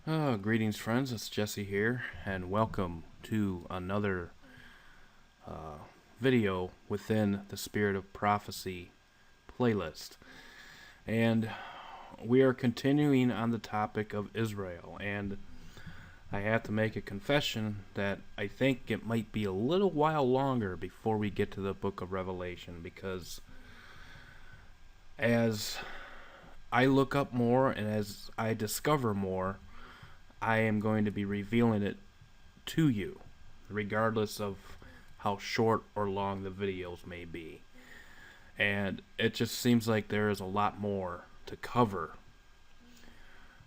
Greetings, friends. It's Jesse here, and welcome to another video within the Spirit of Prophecy playlist. And we are continuing on the topic of Israel, and I have to make a confession that I think it might be a little while longer before we get to the book of Revelation, because as I look up more and as I discover more, I am going to be revealing it to you, regardless of how short or long the videos may be. And it just seems like there is a lot more to cover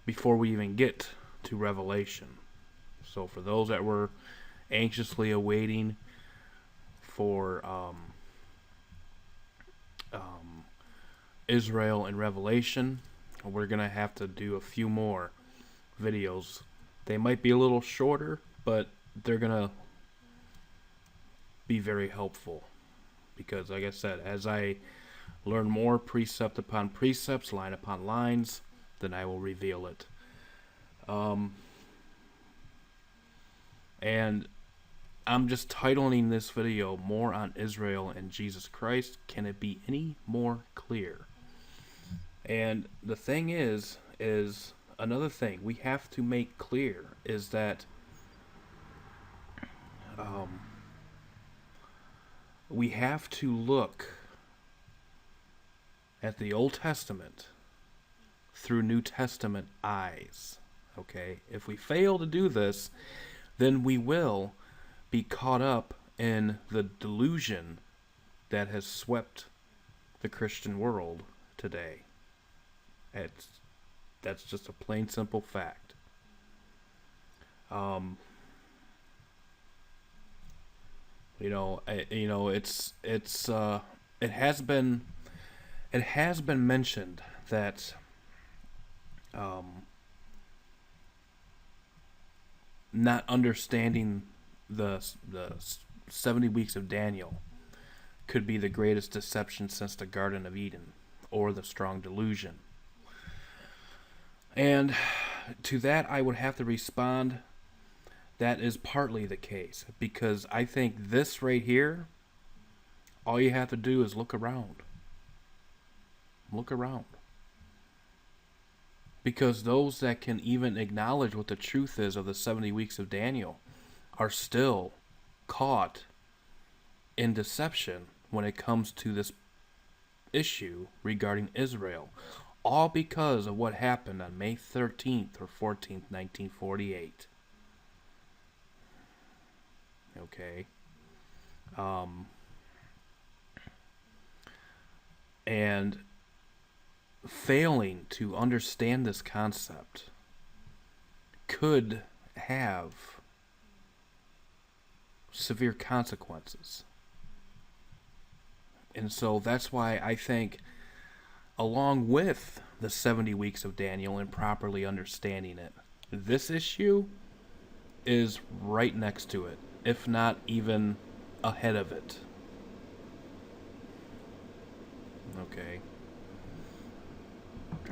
before we even get to Revelation. So for those that were anxiously awaiting for Israel and Revelation, we're going to have to do a few more videos. They might be a little shorter, but they're gonna be very helpful, because like I said, as I learn more precept upon precepts, line upon lines, then I will reveal it. And I'm just titling this video More on Israel and Jesus Christ. Can it be any more clear? And the thing is another thing we have to make clear is that we have to look at the Old Testament through New Testament eyes. Okay? If we fail to do this, then we will be caught up in the delusion that has swept the Christian world today. That's just a plain simple fact. It has been mentioned that not understanding the 70 weeks of Daniel could be the greatest deception since the Garden of Eden, or the strong delusion. And to that, I would have to respond, that is partly the case, because I think this right here, all you have to do is look around. Look around. Because those that can even acknowledge what the truth is of the 70 weeks of Daniel are still caught in deception when it comes to this issue regarding Israel. All because of what happened on May 13th or 14th, 1948. Okay. And failing to understand this concept could have severe consequences. And so that's why I think, along with the 70 weeks of Daniel and properly understanding it, this issue is right next to it, if not even ahead of it. Okay.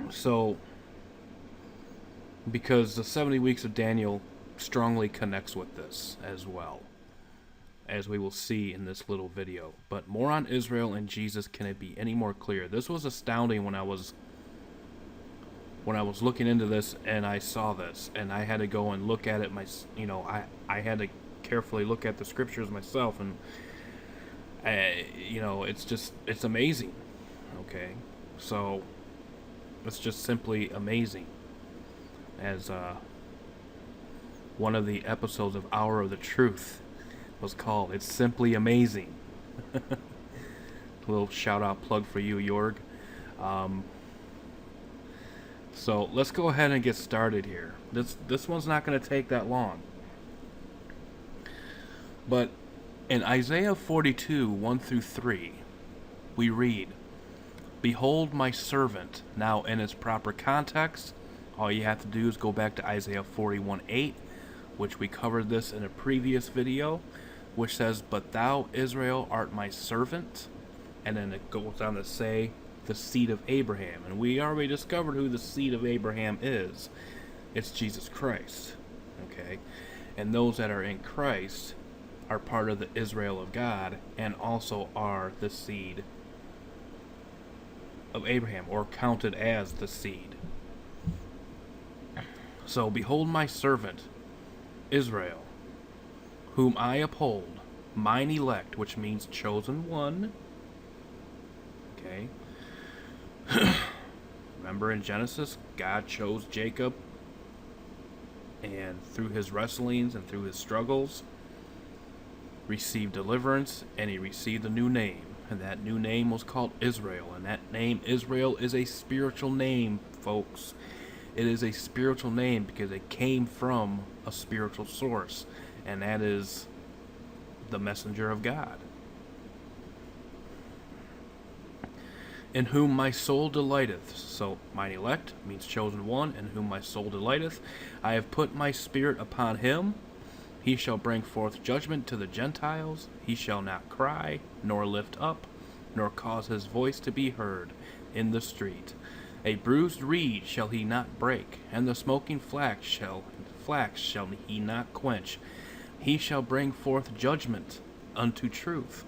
So, because the 70 weeks of Daniel strongly connects with this as well, as we will see in this little video. But more on Israel and Jesus, can it be any more clear? This was astounding when I was looking into this and I saw this, and I had to go and look at it I had to carefully look at the scriptures myself, and it's amazing. Okay, so it's just simply amazing, as one of the episodes of Hour of the Truth was called. It's simply amazing. A little shout out plug for you, Jorg. So let's go ahead and get started here. This one's not going to take that long. But in Isaiah 42, 1 through 3, we read, "Behold my servant." Now, in its proper context, all you have to do is go back to Isaiah 41, 8, which we covered this in a previous video, which says, "But thou, Israel, art my servant." And then it goes on to say, the seed of Abraham. And we already discovered who the seed of Abraham is. It's Jesus Christ. Okay? And those that are in Christ are part of the Israel of God and also are the seed of Abraham, or counted as the seed. So, behold my servant, Israel, whom I uphold, mine elect, which means chosen one. Okay? Remember in Genesis, God chose Jacob, and through his wrestlings and through his struggles, received deliverance, and he received a new name. And that new name was called Israel. And that name, Israel, is a spiritual name, folks. It is a spiritual name because it came from a spiritual source. And that is the messenger of God. In whom my soul delighteth. So, mine elect means chosen one, in whom my soul delighteth. I have put my spirit upon him. He shall bring forth judgment to the Gentiles. He shall not cry, nor lift up, nor cause his voice to be heard in the street. A bruised reed shall he not break, and the smoking flax shall he not quench. He shall bring forth judgment unto truth.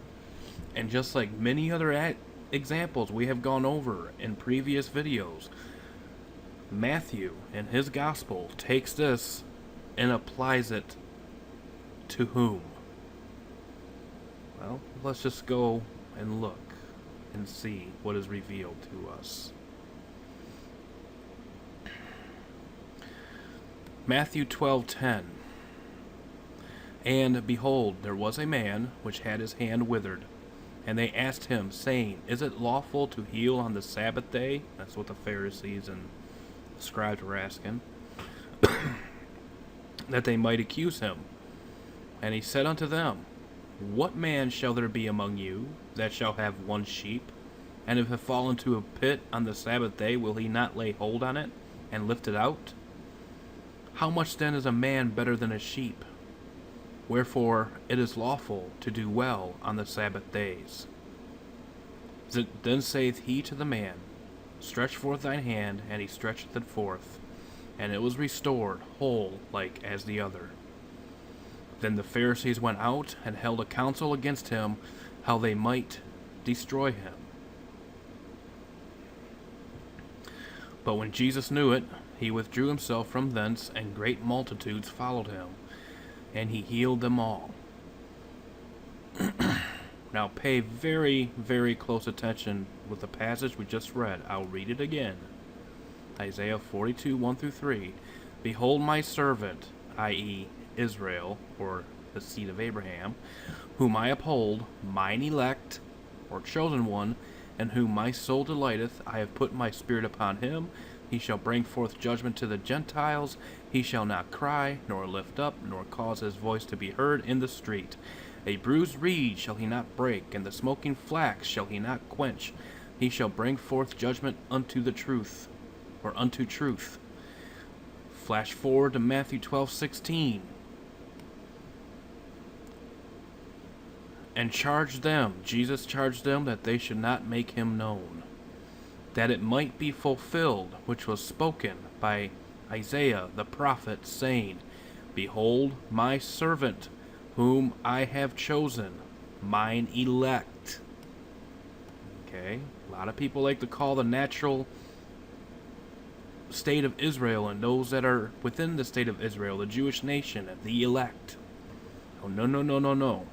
And just like many other examples we have gone over in previous videos, Matthew in his gospel takes this and applies it to whom? Well, let's just go and look and see what is revealed to us. Matthew 12:10. And behold, there was a man which had his hand withered. And they asked him, saying, Is it lawful to heal on the Sabbath day? That's what the Pharisees and the scribes were asking. That they might accuse him. And he said unto them, What man shall there be among you that shall have one sheep? And if it fall into a pit on the Sabbath day, will he not lay hold on it and lift it out? How much then is a man better than a sheep? Wherefore it is lawful to do well on the Sabbath days. Then saith he to the man, Stretch forth thine hand, and he stretcheth it forth, and it was restored whole like as the other. Then the Pharisees went out and held a council against him, how they might destroy him. But when Jesus knew it, he withdrew himself from thence, and great multitudes followed him, and he healed them all. Now pay very, very close attention with the passage we just read. I'll read it again. Isaiah 42, 1-3. Behold my servant, i.e., Israel, or the seed of Abraham, whom I uphold, mine elect, or chosen one, in whom my soul delighteth. I have put my spirit upon him. He shall bring forth judgment to the Gentiles. He shall not cry, nor lift up, nor cause his voice to be heard in the street. A bruised reed shall he not break, and the smoking flax shall he not quench. He shall bring forth judgment unto the truth, or unto truth. Flash forward to Matthew 12:16. And charged them, Jesus charged them, that they should not make him known, that it might be fulfilled, which was spoken by Isaiah the prophet, saying, Behold my servant, whom I have chosen, mine elect. Okay, a lot of people like to call the natural state of Israel and those that are within the state of Israel, the Jewish nation, the elect. Oh, no, no, no, no, no.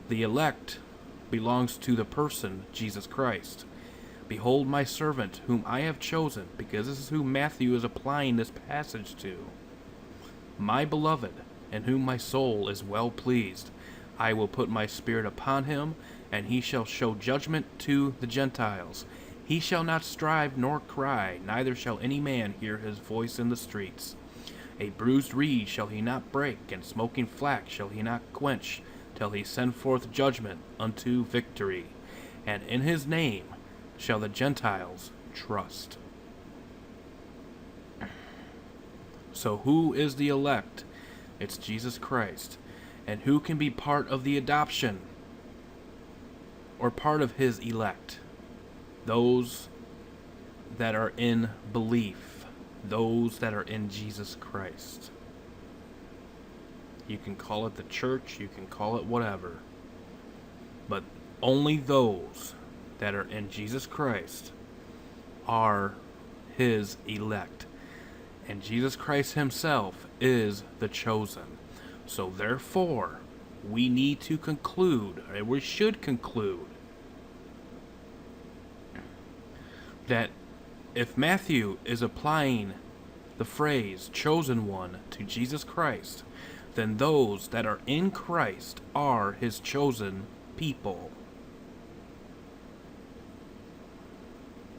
The elect belongs to the person, Jesus Christ. Behold my servant, whom I have chosen, because this is who Matthew is applying this passage to. My beloved, in whom my soul is well pleased. I will put my spirit upon him, and he shall show judgment to the Gentiles. He shall not strive nor cry, neither shall any man hear his voice in the streets. A bruised reed shall he not break, and smoking flax shall he not quench, till he send forth judgment unto victory. And in his name shall the Gentiles trust. So who is the elect? It's Jesus Christ. And who can be part of the adoption, or part of his elect? Those that are in belief, those that are in Jesus Christ. You can call it the church, you can call it whatever. But only those that are in Jesus Christ are his elect. And Jesus Christ himself is the chosen. So therefore, we need to conclude, or we should conclude, that if Matthew is applying the phrase chosen one to Jesus Christ, then those that are in Christ are his chosen people.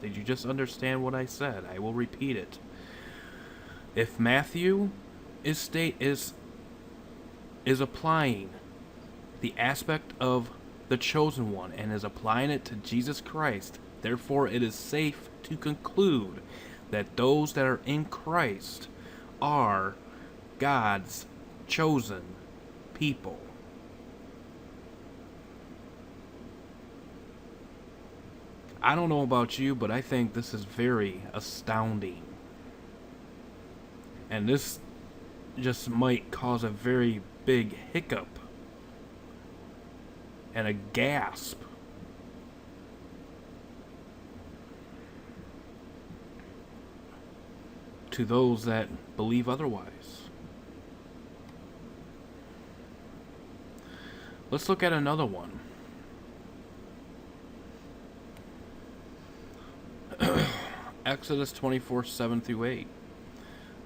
Did you just understand what I said? I will repeat it. If Matthew is applying the aspect of the chosen one and is applying it to Jesus Christ, therefore it is safe to conclude that those that are in Christ are God's chosen people. I don't know about you, but I think this is very astounding. And this just might cause a very big hiccup and a gasp to those that believe otherwise. Let's look at another one. Exodus 24:7-8.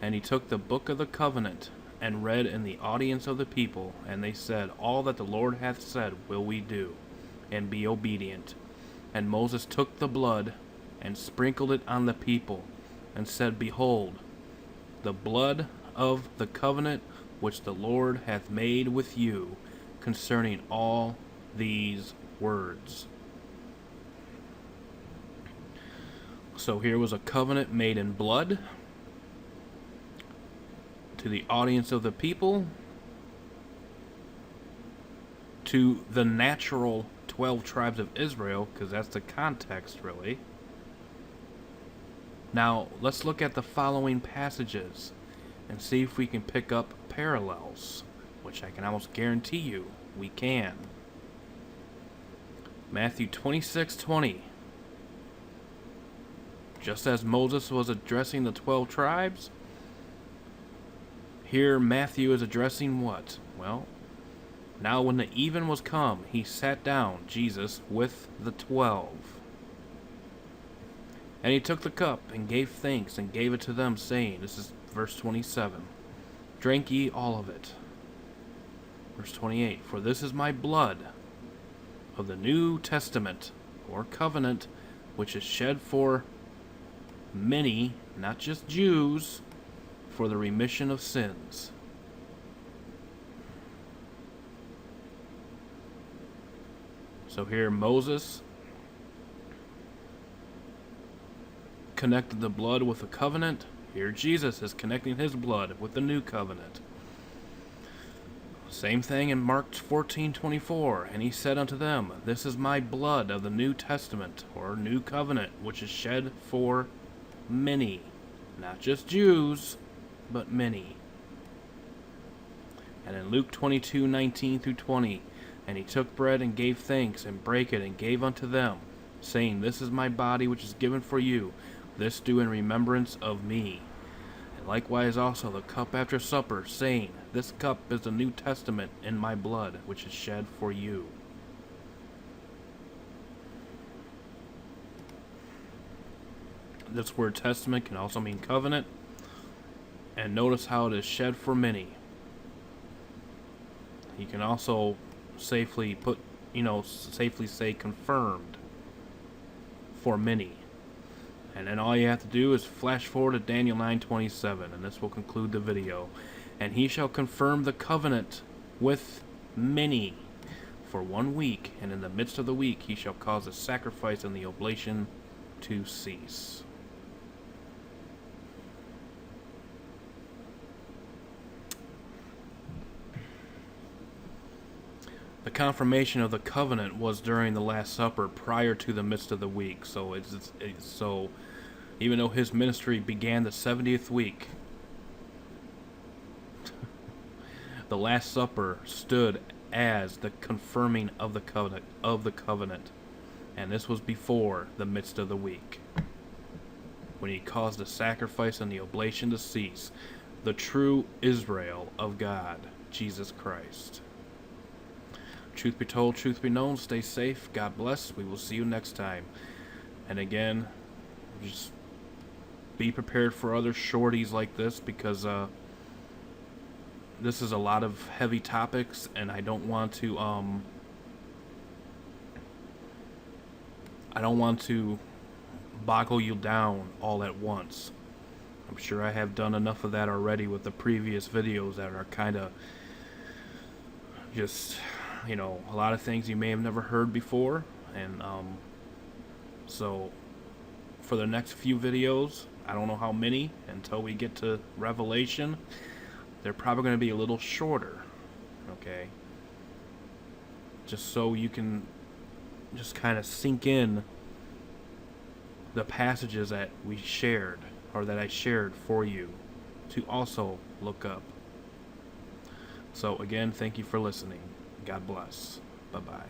And he took the book of the covenant, and read in the audience of the people, and they said, All that the Lord hath said will we do, and be obedient. And Moses took the blood, and sprinkled it on the people, and said, Behold, the blood of the covenant which the Lord hath made with you, concerning all these words. So here was a covenant made in blood to the audience of the people, to the natural 12 tribes of Israel, because that's the context, really. Now, let's look at the following passages and see if we can pick up parallels, which I can almost guarantee you we can. Matthew 26:20. Just as Moses was addressing the 12 tribes, here Matthew is addressing what? Well, now when the even was come, he sat down, Jesus, with the 12. And he took the cup, and gave thanks, and gave it to them, saying, this is verse 27, Drink ye all of it. Verse 28, For this is my blood of the New Testament, or covenant, which is shed for many, not just Jews, for the remission of sins. So here Moses connected the blood with the covenant. Here Jesus is connecting his blood with the new covenant. Same thing in Mark 14:24. And he said unto them, This is my blood of the New Testament, or new covenant, which is shed for many, not just Jews, but many. And in Luke 22:19-20, And he took bread and gave thanks, and brake it, and gave unto them, saying, This is my body which is given for you. This do in remembrance of me. And likewise also the cup after supper, saying, This cup is the New Testament in my blood, which is shed for you. This word testament can also mean covenant. And notice how it is shed for many. You can also safely say confirmed for many. And then all you have to do is flash forward to Daniel 9:27, and this will conclude the video. And he shall confirm the covenant with many for 1 week, and in the midst of the week he shall cause the sacrifice and the oblation to cease. The confirmation of the covenant was during the Last Supper, prior to the midst of the week. So Even though his ministry began the 70th week, the Last Supper stood as the confirming of the covenant, and this was before the midst of the week, when he caused the sacrifice and the oblation to cease, the true Israel of God, Jesus Christ. Truth be told, truth be known, stay safe, God bless, we will see you next time. And again, just be prepared for other shorties like this, because this is a lot of heavy topics, and I don't want to boggle you down all at once. I'm sure I have done enough of that already with the previous videos that are kind of just, a lot of things you may have never heard before. And so for the next few videos, I don't know how many until we get to Revelation, they're probably going to be a little shorter, okay? Just so you can just kind of sink in the passages that we shared, or that I shared for you to also look up. So again, thank you for listening. God bless. Bye-bye.